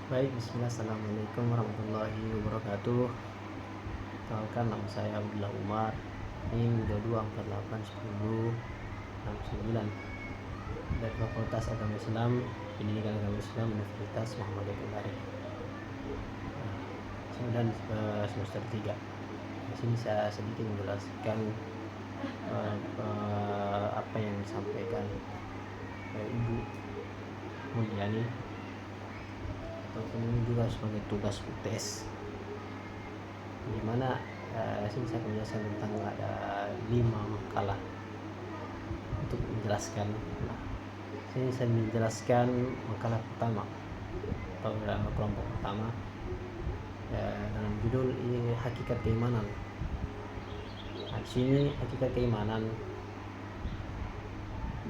Baik, bismillah, assalamualaikum warahmatullahi wabarakatuh. Perkenalkan, nama saya Abdullah Umar, NIM 22481069 dari Fakultas Agama Islam, Pendidikan Agama Islam, Universitas Muhammadiyah Kendari. Kemudian semester 3. Di sini saya sedikit menjelaskan apa yang disampaikan Ibu Mulyani, ataupun juga sebagai tugas UTS, di mana sini saya menjelaskan tentang ada 5 makalah untuk menjelaskan. Nah, sini saya menjelaskan makalah pertama atau dalam kelompok pertama, dalam judul ini hakikat keimanan. Nah, di sini hakikat keimanan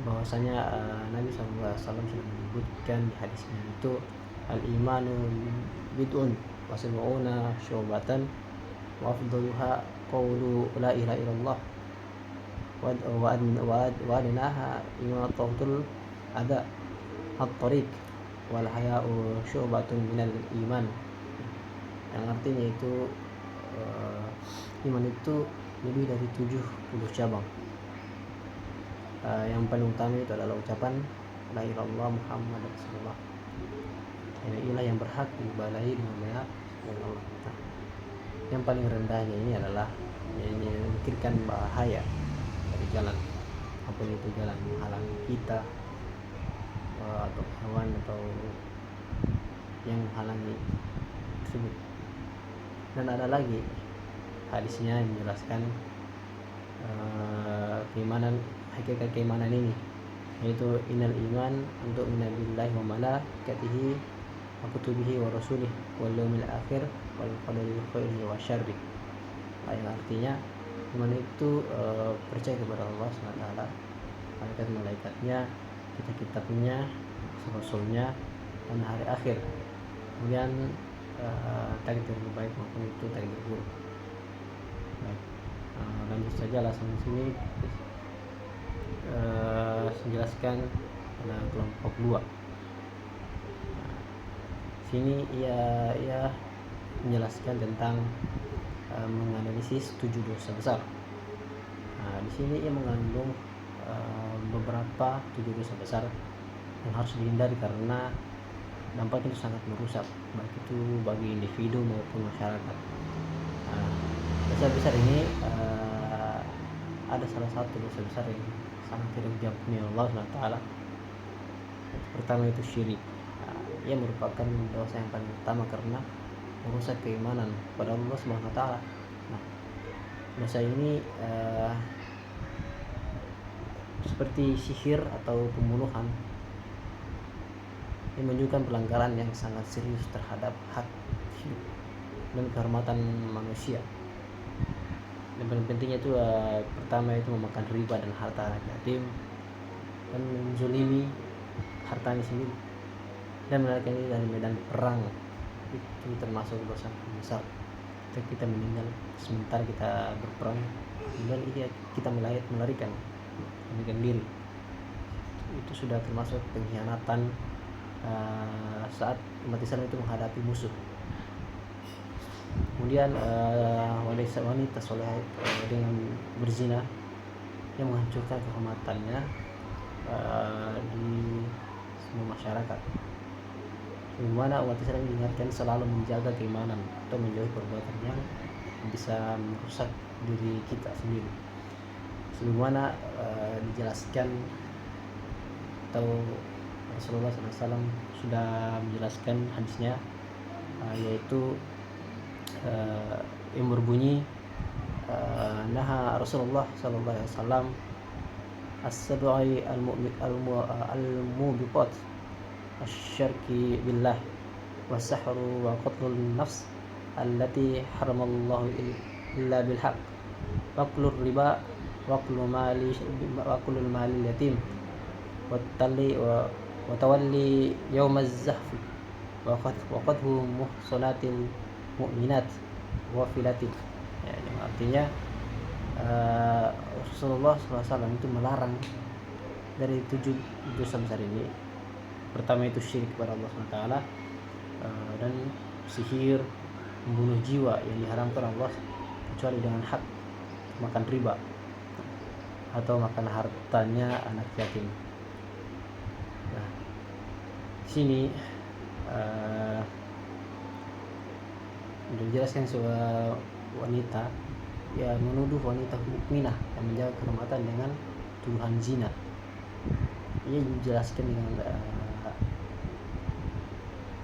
bahwasanya Nabi SAW sudah menyebutkan di hadisnya itu al-imanu bid'un wa sab'una syu'batan wa afdaluha qawlu la ilaha illallah wa adnaha imatatul ada at-tariq wal haya'u syu'batun minal iman, yang artinya itu iman itu lebih dari 70 cabang. Yang paling utama itu adalah ucapan la ilaha illallah Muhammad Rasulullah, ilah yang berhak diibadahi dengan benar Allah. Nah, yang paling rendahnya ini adalah memikirkan bahaya dari jalan, apapun itu jalan menghalangi kita atau hewan atau yang menghalangi tersebut. Dan ada lagi hadisnya yang menjelaskan keimanan, hakikat keimanan ini, yaitu innal iman untuk minabillahi wa malaikatihi wa kutubihi wa rasulih wal yaumil akhir wal qadari khairihi wa syarrih. Yang artinya iman itu percaya kepada Allah SWT, malaikat-malaikatnya, kitab-kitabnya, rasulnya, dan hari akhir. Kemudian takdir baik maupun itu takdir buruk. Baik, lanjut saja langsung sini menjelaskan pada kelompok 2. Sini ia menjelaskan tentang menganalisis 7 dosa besar. Nah, di sini ia mengandung beberapa 7 dosa besar yang harus dihindari karena dampaknya itu sangat merusak, baik itu bagi individu maupun masyarakat. Nah, dosa besar ini ada salah satu dosa besar yang sangat tidak diampuni Allah SWT. Pertama itu syirik. Nah, ia merupakan dosa yang paling utama karena merusak keimanan pada Allah SWT. Nah, dosa ini seperti sihir atau pembunuhan, ini menunjukkan pelanggaran yang sangat serius terhadap hak hidup dan kehormatan manusia. Dan paling pentingnya itu pertama itu memakan riba dan harta yatim, dan menzolimi hartanya sendiri, dan melarikan diri dari medan perang. Itu termasuk dosa besar. Kita meninggal sementara kita berperang, kemudian kita melarikan diri, itu sudah termasuk pengkhianatan saat umat Islam itu menghadapi musuh. Kemudian wanita soleh dengan berzina yang menghancurkan kehormatannya di semua masyarakat. Bagaimana umat Islam diingatkan selalu menjaga keimanan atau menjauhi perbuatan yang bisa merusak diri kita sendiri. Sebagaimana dijelaskan atau Rasulullah SAW sudah menjelaskan hadisnya, yaitu yang berbunyi naha Rasulullah SAW as-sab'i al-mubiqat asyirki billah wa sahru wa qatlul nafs allati haramallahu illa bilhaq wa aklur riba wa aklul mali yatim wa tawalli yawmaz zahfi wa qadhu muhsanatil mu'minat wa filatin. Ya, yang artinya Rasulullah SAW itu melarang dari 7 dosa besar ini. Pertama itu syirik kepada Allah SWT, dan sihir, membunuh jiwa yang diharamkan Allah kecuali dengan hak, makan riba atau makan hartanya anak yatim. Nah, sini dijelaskan sebuah wanita ya menuduh wanita mukminah yang menjaga kehormatan dengan tuduhan zina. Ia dijelaskan dengan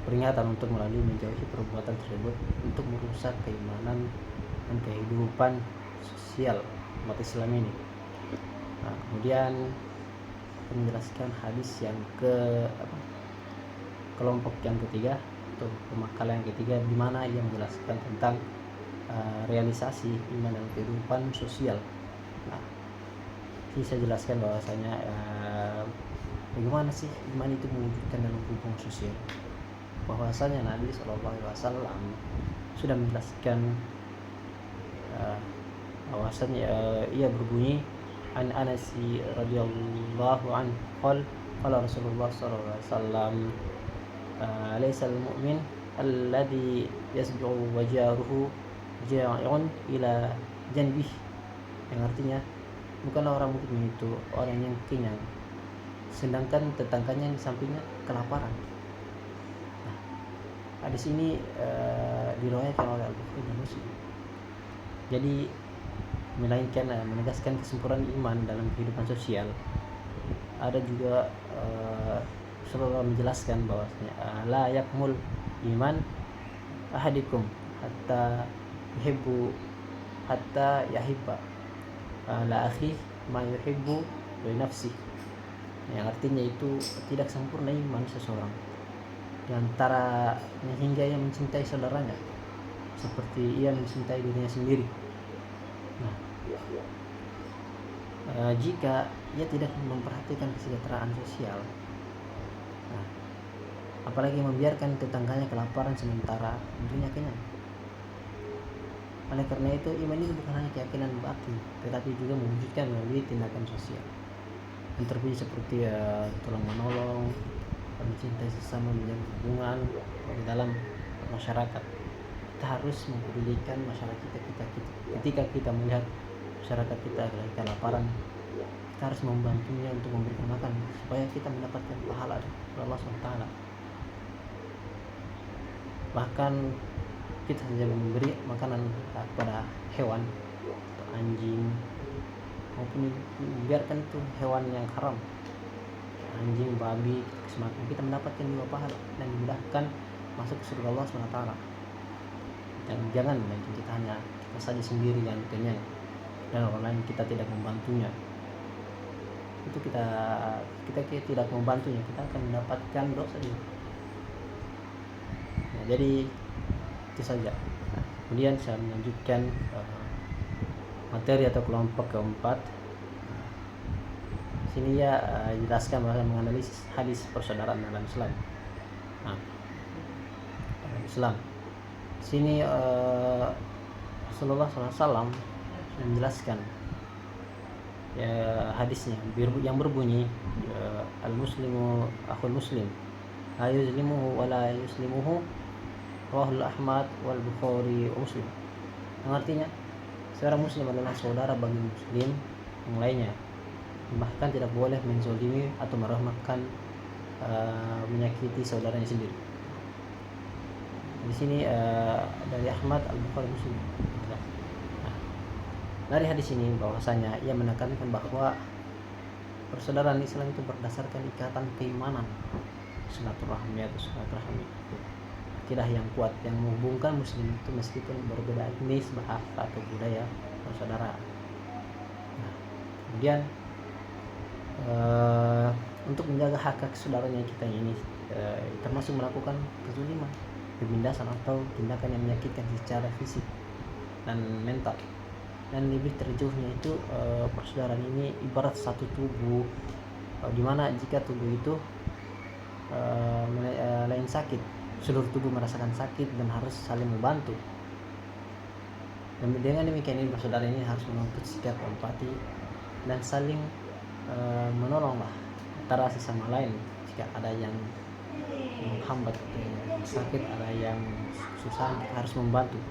peringatan untuk melalui menjauhi perbuatan tersebut untuk merusak keimanan dan kehidupan sosial umat Islam ini. Nah, kemudian menjelaskan hadis yang kelompok yang ketiga atau pemakalan yang ketiga, di mana ia menjelaskan tentang realisasi iman dalam kehidupan sosial. Nah, ini saya jelaskan bahwasanya bagaimana sih iman itu mewujudkan dalam hubungan sosial. Bahwasanya Nabi SAW sudah menjelaskan bahwasanya ia berbunyi an Anas radhiyallahu anhu qala Rasulullah sallallahu alaihi wasallam laisa al-mu'min alladhi yasbi'u wajaruhu ja'i'un ila janbih, yang artinya bukanlah orang mukmin itu orang yang kenyang sedangkan tetangganya di sampingnya kelaparan. Nah, hadis ini diriwayatkan oleh Al-Bukhari dan Muslim. Jadi melainkan menegaskan kesempurnaan iman dalam kehidupan sosial. Ada juga Rasulullah menjelaskan bahwasanya la yakmul iman ahadikum hatta yuhibbu hatta yahibba la akhi ma yuhibbu li nafsi, yang artinya itu tidak sempurna iman seseorang di antara hingga ia mencintai saudaranya seperti ia mencintai dirinya sendiri. Nah, jika ia tidak memperhatikan kesejahteraan sosial, nah, apalagi membiarkan tetangganya kelaparan sementara dirinya kenyang. Oleh karena itu, iman itu bukan hanya keyakinan batin, tetapi juga mewujudkan melalui tindakan sosial yang terpuji seperti tolong menolong, mencintai sesama, menjaga hubungan di dalam masyarakat. Kita harus mempedulikan masyarakat kita. Ketika kita melihat masyarakat kita lagi kelaparan, kita harus membantunya untuk memberikan makan supaya kita mendapatkan pahala dari Allah SWT. Bahkan kita saja memberi makanan kepada hewan, anjing, maupun biarkan itu hewan yang haram, anjing, babi, semakin kita mendapatkan juga pahala dan dimudahkan masuk ke surga Allah SWT. Dan jangan melainkan kita hanya kita saja sendiri yang kenyang dan orang lain kita tidak membantunya, itu kita tidak membantunya, kita akan mendapatkan dosa juga. Nah, jadi itu saja. Nah, kemudian saya melanjutkan materi atau kelompok keempat. Sini ya jelaskan bahwa menganalisis hadis persaudaraan dalam Islam. Nah, dalam Islam sini Rasulullah SAW menjelaskan hadisnya yang berbunyi al-muslimu akhul muslim la yuzlimuhu wa la yuslimuhu, rawahul Ahmad wal Bukhari wa Muslim, yang artinya seorang muslim adalah saudara bagi muslim yang lainnya, bahkan tidak boleh menzolimi atau meremehkan menyakiti saudaranya sendiri. Di sini dari Ahmad, Al-Bukhari, Muslim. Nah, dari hadis ini bahwasanya ia menekankan bahwa persaudaraan Islam itu berdasarkan ikatan keimanan, silaturahmi atau silaturahmi, akidah yang kuat yang menghubungkan muslim itu meskipun berbeda etnis, bahasa atau budaya, persaudaraan. Nah, kemudian untuk menjaga hak saudaranya kita ini termasuk melakukan kezuliman, penindasan atau tindakan yang menyakitkan secara fisik dan mental. Dan lebih terjauhnya itu persaudaraan ini ibarat satu tubuh, di mana jika tubuh itu lain sakit, seluruh tubuh merasakan sakit dan harus saling membantu. Dan dengan demikian ini persaudaraan ini harus menuntut sikap empati dan saling menolonglah antara sesama lain jika ada yang menghambat sakit, ada yang susah, harus membantu.